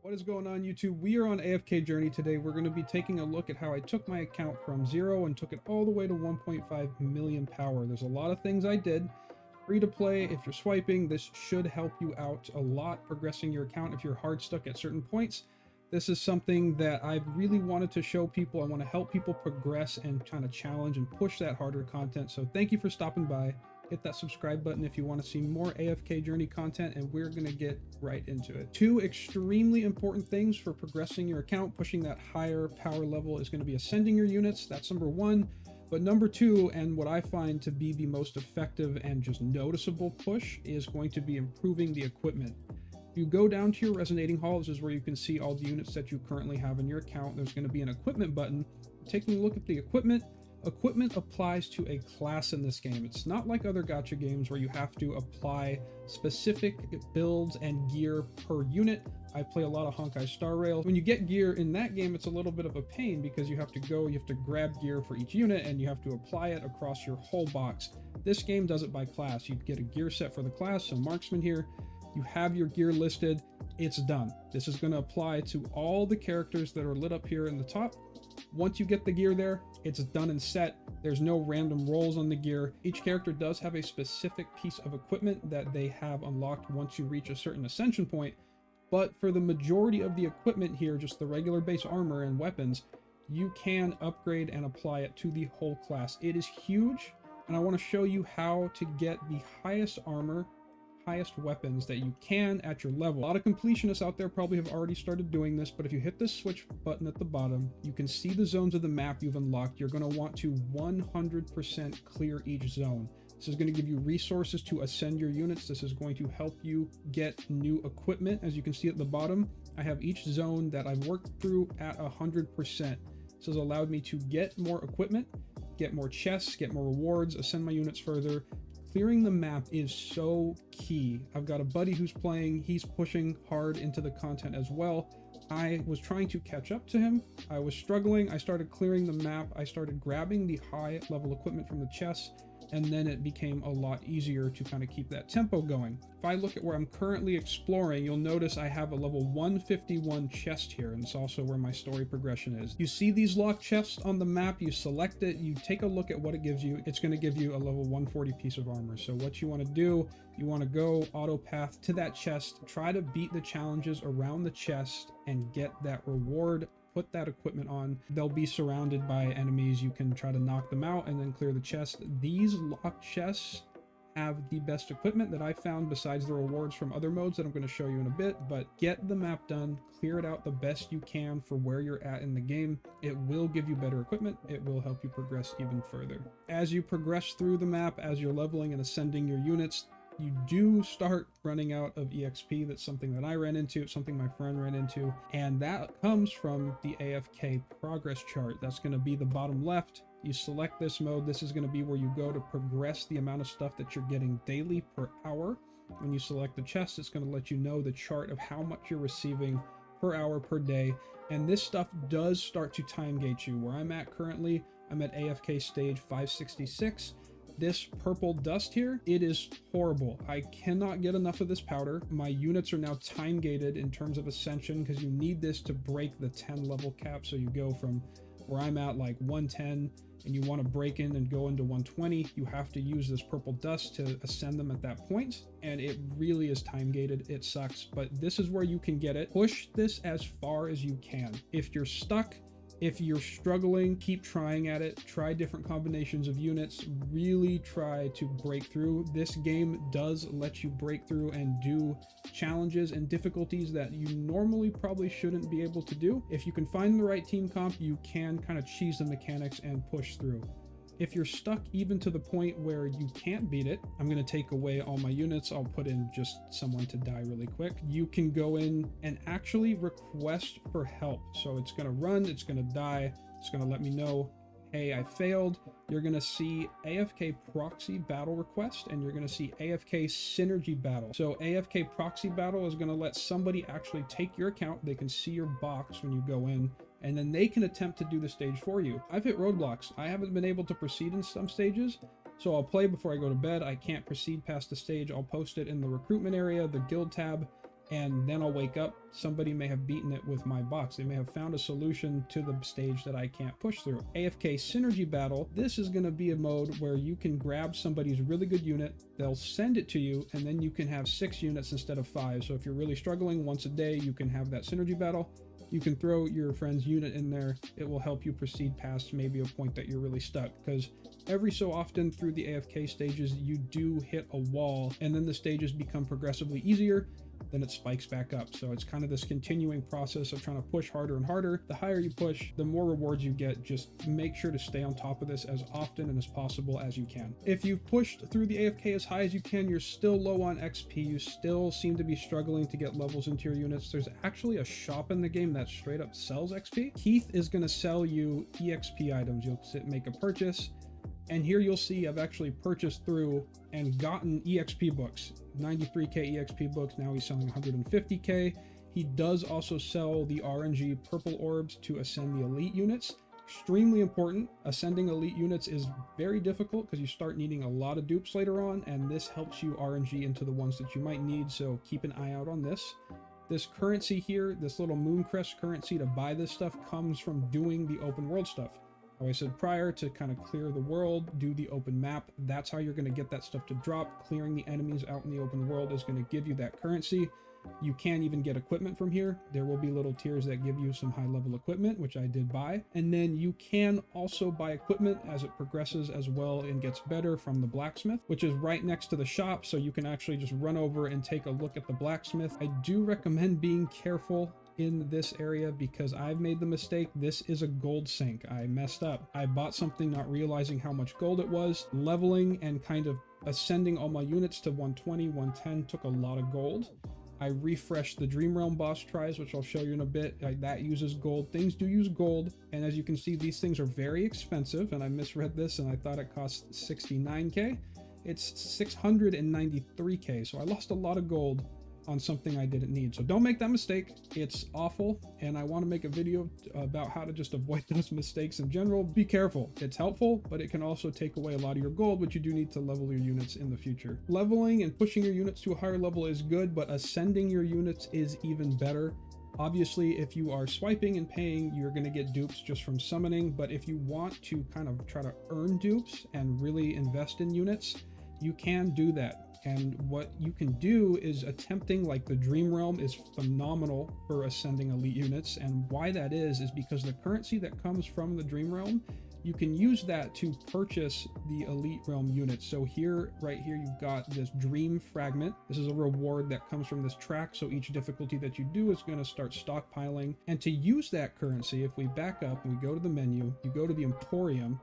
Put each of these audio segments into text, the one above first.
What is going on, YouTube? We are on AFK Journey today. We're going to be taking a look at how I took my account from 0 and took it all the way to 1.5 million power. There's a lot of things I did. Free to play. If you're swiping, this should help you out a lot progressing your account if you're hard stuck at certain points. This is something that I've really wanted to show people. I want to help people progress and kind of challenge and push that harder content. So thank you for stopping by. Hit that subscribe button if you want to see more AFK Journey content, and we're going to get right into it. Two extremely important things for progressing your account, pushing that higher power level, is going to be ascending your units. That's number one. But number two, and what I find to be the most effective and just noticeable push, is going to be improving the equipment. If you go down to your resonating hall, this is where you can see all the units that you currently have in your account. There's going to be an equipment button. Taking a look at the equipment, equipment applies to a class in this game. It's not like other gacha games where you have to apply specific builds and gear per unit. I play a lot of Honkai Star Rail. When you get gear in that game, it's a little bit of a pain because you have to grab gear for each unit and you have to apply it across your whole box. This game does it by class. You get a gear set for the class, so marksman here. You have your gear listed. It's done. This is going to apply to all the characters that are lit up here in the top. Once you get the gear there, it's done and set. There's no random rolls on the gear. Each character does have a specific piece of equipment that they have unlocked once you reach a certain ascension point. But for the majority of the equipment here, just the regular base armor and weapons, you can upgrade and apply it to the whole class. It is huge, and I want to show you how to get the highest armor, highest weapons that you can at your level. A lot of completionists out there probably have already started doing this, but if you hit this switch button at the bottom, you can see the zones of the map you've unlocked. You're going to want to 100% clear each zone. This is going to give you resources to ascend your units. This is going to help you get new equipment. As you can see at the bottom, I have each zone that I've worked through at 100%. This has allowed me to get more equipment, get more chests, get more rewards, ascend my units further. Clearing the map is so key. I've got a buddy who's playing. He's pushing hard into the content as well. I was trying to catch up to him. I was struggling. I started clearing the map. I started grabbing the high level equipment from the chests, and then it became a lot easier to kind of keep that tempo going. If I look at where I'm currently exploring, you'll notice I have a level 151 chest here, and it's also where my story progression is. You see these locked chests on the map, you select it, you take a look at what it gives you. It's going to give you a level 140 piece of armor. So what you want to do, you want to go auto path to that chest, try to beat the challenges around the chest and get that reward. Put that equipment on. They'll be surrounded by enemies. You can try to knock them out and then clear the chest. These locked chests have the best equipment that I found besides the rewards from other modes that I'm going to show you in a bit. But get the map done, clear it out the best you can for where you're at in the game. It will give you better equipment. It will help you progress even further. As you progress through the map, as you're leveling and ascending your units, you do start running out of EXP. That's something that I ran into. It's something my friend ran into. And that comes from the AFK progress chart. That's going to be the bottom left. You select this mode. This is going to be where you go to progress the amount of stuff that you're getting daily per hour. When you select the chest, it's going to let you know the chart of how much you're receiving per hour per day. And this stuff does start to time gate you. Where I'm at currently, I'm at AFK stage 566. This purple dust here, it is horrible. I cannot get enough of this powder. My units are now time gated in terms of ascension because you need this to break the 10 level cap. So you go from where I'm at like 110 and you want to break in and go into 120, you have to use this purple dust to ascend them at that point. And it really is time gated. It sucks, but this is where you can get it. Push this as far as you can. If you're stuck, if you're struggling, keep trying at it. Try different combinations of units. Really try to break through. This game does let you break through and do challenges and difficulties that you normally probably shouldn't be able to do. If you can find the right team comp, you can kind of cheese the mechanics and push through. If you're stuck even to the point where you can't beat it, I'm going to take away all my units. I'll put in just someone to die really quick. You can go in and actually request for help. So it's going to run, it's going to die, it's going to let me know, hey, I failed. You're going to see AFK proxy battle request, and you're going to see AFK synergy battle. So AFK proxy battle is going to let somebody actually take your account. They can see your box when you go in, and then they can attempt to do the stage for you. I've hit roadblocks. I haven't been able to proceed in some stages, so I'll play before I go to bed. I can't proceed past the stage. I'll post it in the recruitment area, the guild tab, and then I'll wake up, somebody may have beaten it with my box. They may have found a solution to the stage that I can't push through. AFK Synergy Battle, this is going to be a mode where you can grab somebody's really good unit, they'll send it to you, and then you can have 6 units instead of 5. So if you're really struggling, once a day you can have that Synergy Battle. You can throw your friend's unit in there. It will help you proceed past maybe a point that you're really stuck, because every so often through the AFK stages, you do hit a wall, and then the stages become progressively easier, then it spikes back up. So it's kind of this continuing process of trying to push harder and harder. The higher you push, the more rewards you get. Just make sure to stay on top of this as often and as possible as you can. If you've pushed through the AFK as high as you can, you're still low on XP, you still seem to be struggling to get levels into your units, there's actually a shop in the game that straight up sells XP. Keith is going to sell you EXP items. You'll make a purchase, and here you'll see I've actually purchased through and gotten EXP books, 93k EXP books. Now he's selling 150k. He does also sell the RNG purple orbs to ascend the elite units. Extremely important. Ascending elite units is very difficult because you start needing a lot of dupes later on, and this helps you RNG into the ones that you might need, so keep an eye out on this. This currency here, this little Mooncrest currency to buy this stuff, comes from doing the open world stuff. Like I said prior, to kind of clear the world, do the open map. That's how you're going to get that stuff to drop. Clearing the enemies out in the open world is going to give you that currency. You can even get equipment from here. There will be little tiers that give you some high level equipment, which I did buy. And then you can also buy equipment as it progresses as well and gets better from the Blacksmith, which is right next to the shop. So you can actually just run over and take a look at the Blacksmith. I do recommend being careful in this area because I've made the mistake. This is a gold sink. I messed up. I bought something not realizing how much gold it was. Leveling and kind of ascending all my units to 120, 110 took a lot of gold. I refreshed the Dream Realm boss tries, which I'll show you in a bit. That uses gold. Things do use gold, and as you can see, these things are very expensive, and I misread this and I thought it cost 69k. It's 693k, so I lost a lot of gold on something I didn't need. So don't make that mistake. It's awful, and I want to make a video about how to just avoid those mistakes in general. Be careful. It's helpful, but it can also take away a lot of your gold, which you do need to level your units in the future. Leveling and pushing your units to a higher level is good, but ascending your units is even better. Obviously, if you are swiping and paying, you're going to get dupes just from summoning, but if you want to kind of try to earn dupes and really invest in units, you can do that. And what you can do is attempting like the Dream Realm is phenomenal for ascending elite units. And why that is because the currency that comes from the Dream Realm, you can use that to purchase the elite realm units. So here, right here, you've got this Dream Fragment. This is a reward that comes from this track. So each difficulty that you do is going to start stockpiling. And to use that currency, if we back up and we go to the menu, you go to the Emporium,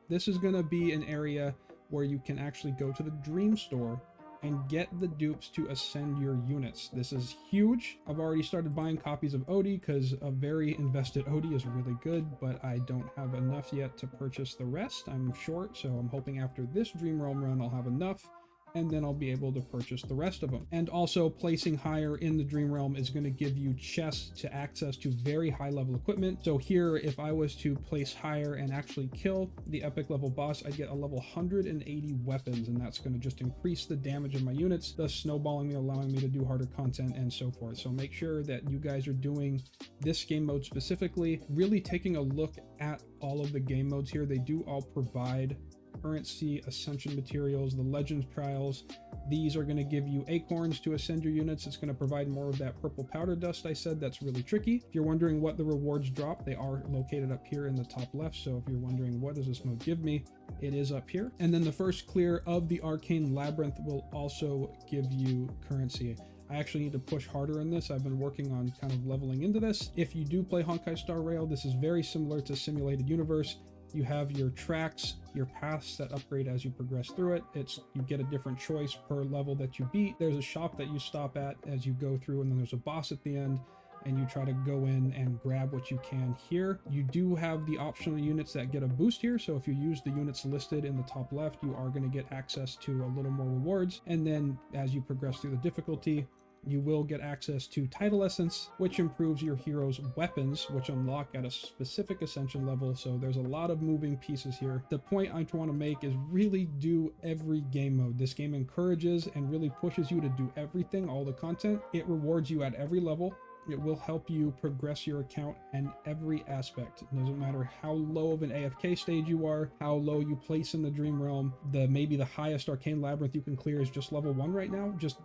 this is going to be an area where you can actually go to the Dream Store and get the dupes to ascend your units. This is huge. I've already started buying copies of Odie because a very invested Odie is really good, but I don't have enough yet to purchase the rest. I'm short, so I'm hoping after this Dream Realm run I'll have enough, and then I'll be able to purchase the rest of them. And also, placing higher in the Dream Realm is going to give you chests to access to very high level equipment. So here, if I was to place higher and actually kill the epic level boss, I'd get a level 180 weapons, and that's going to just increase the damage of my units, thus snowballing me, allowing me to do harder content and so forth. So make sure that you guys are doing this game mode specifically, really taking a look at all of the game modes here. They do all provide currency, ascension materials, the legends trials. These are going to give you acorns to ascend your units. It's going to provide more of that purple powder dust I said that's really tricky. If you're wondering what the rewards drop, they are located up here in the top left. So if you're wondering what does this mode give me, it is up here. And then the first clear of the arcane labyrinth will also give you currency. I actually need to push harder in this. I've been working on kind of leveling into this. If you do play Honkai Star Rail, this is very similar to Simulated Universe. You have your tracks, your paths that upgrade as you progress through it. You get a different choice per level that you beat. There's a shop that you stop at as you go through, and then there's a boss at the end, and you try to go in and grab what you can here. You do have the optional units that get a boost here, so if you use the units listed in the top left, you are going to get access to a little more rewards. And then as you progress through the difficulty, you will get access to Tidal Essence, which improves your hero's weapons, which unlock at a specific Ascension level. So there's a lot of moving pieces here. The point I want to make is really do every game mode. This game encourages and really pushes you to do everything, all the content. It rewards you at every level. It will help you progress your account in every aspect. It doesn't matter how low of an AFK stage you are, how low you place in the Dream Realm. Maybe the highest Arcane Labyrinth you can clear is just level 1 right now. Just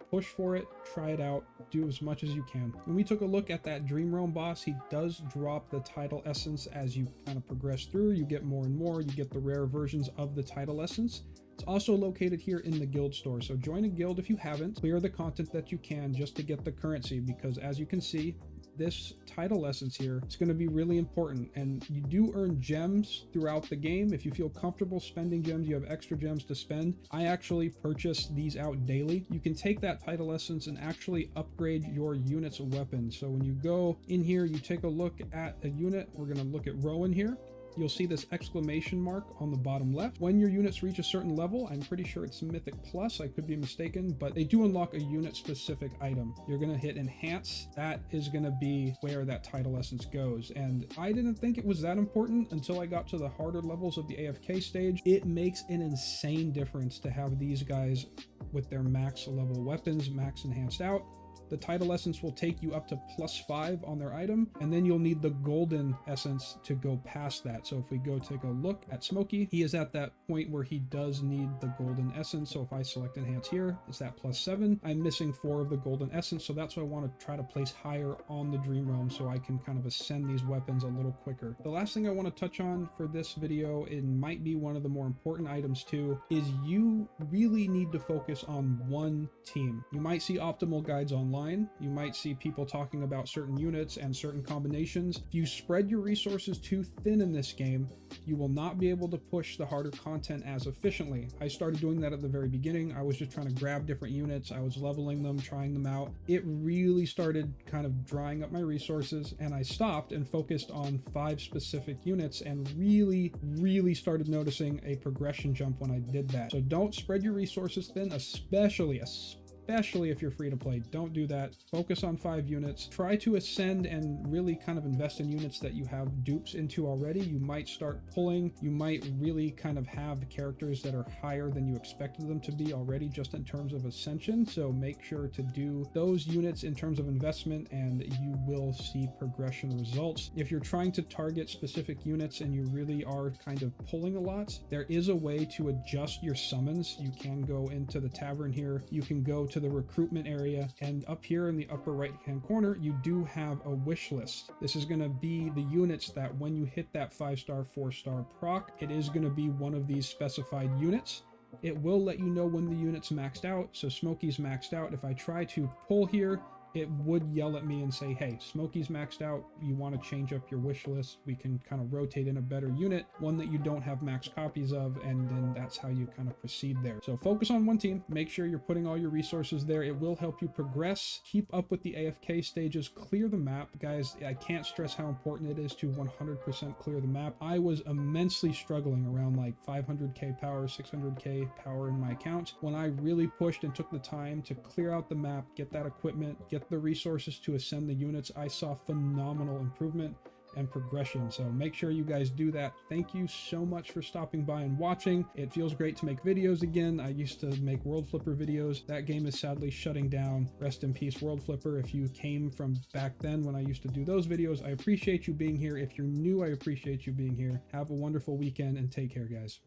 push for it, try it out, do as much as you can. When we took a look at that Dream Realm boss, he does drop the Tidal Essence as you kind of progress through. You get more and more, you get the rare versions of the Tidal Essence. It's also located here in the guild store, so join a guild if you haven't. Clear the content that you can just to get the currency, because as you can see, this Tidal Essence here is going to be really important, and you do earn gems throughout the game. If you feel comfortable spending gems, you have extra gems to spend. I actually purchase these out daily. You can take that Tidal Essence and actually upgrade your unit's weapons. So when you go in here, you take a look at a unit. We're going to look at Rowan here. You'll see this exclamation mark on the bottom left. When your units reach a certain level, I'm pretty sure it's Mythic Plus, I could be mistaken, but they do unlock a unit specific item. You're going to hit Enhance. That is going to be where that Tidal Essence goes. And I didn't think it was that important until I got to the harder levels of the AFK stage. It makes an insane difference to have these guys with their max level weapons, max enhanced out. The Tidal Essence will take you up to +5 on their item, and then you'll need the Golden Essence to go past that. So if we go take a look at Smokey, he is at that point where he does need the Golden Essence. So if I select Enhance here, it's that +7. I'm missing 4 of the Golden Essence, so that's why I want to try to place higher on the Dream Realm so I can kind of ascend these weapons a little quicker. The last thing I want to touch on for this video, it might be one of the more important items too, is you really need to focus on one team. You might see optimal guides online. You might see people talking about certain units and certain combinations. If you spread your resources too thin in this game, you will not be able to push the harder content as efficiently. I started doing that at the very beginning. I was just trying to grab different units. I was leveling them, trying them out. It really started kind of drying up my resources, and I stopped and focused on 5 specific units and really started noticing a progression jump when I did that. So don't spread your resources thin, especially if you're free to play. Don't do that. Focus on 5 units. Try to ascend and really kind of invest in units that you have dupes into already. You might start pulling. You might really kind of have characters that are higher than you expected them to be already just in terms of Ascension. So make sure to do those units in terms of investment and you will see progression results. If you're trying to target specific units and you really are kind of pulling a lot, there is a way to adjust your summons. You can go into the tavern here. You can go to the recruitment area, and up here in the upper right hand corner you do have a wish list. This is going to be the units that when you hit that 5-star 4-star proc, it is going to be one of these specified units. It will let you know when the unit's maxed out. So Smokey's maxed out. If I try to pull here, it would yell at me and say, hey, Smokey's maxed out. You want to change up your wish list. We can kind of rotate in a better unit, one that you don't have max copies of, and then that's how you kind of proceed there. So focus on one team. Make sure you're putting all your resources there. It will help you progress. Keep up with the AFK stages. Clear the map. Guys, I can't stress how important it is to 100% clear the map. I was immensely struggling around like 500k power, 600k power in my account. When I really pushed and took the time to clear out the map, get that equipment, get the resources to ascend the units, I saw phenomenal improvement and progression. So make sure you guys do that. Thank you so much for stopping by and watching. It feels great to make videos again. I used to make World Flipper videos. That game is sadly shutting down. Rest in peace, World Flipper. If you came from back then when I used to do those videos, I appreciate you being here. If you're new, I appreciate you being here. Have a wonderful weekend and take care, guys.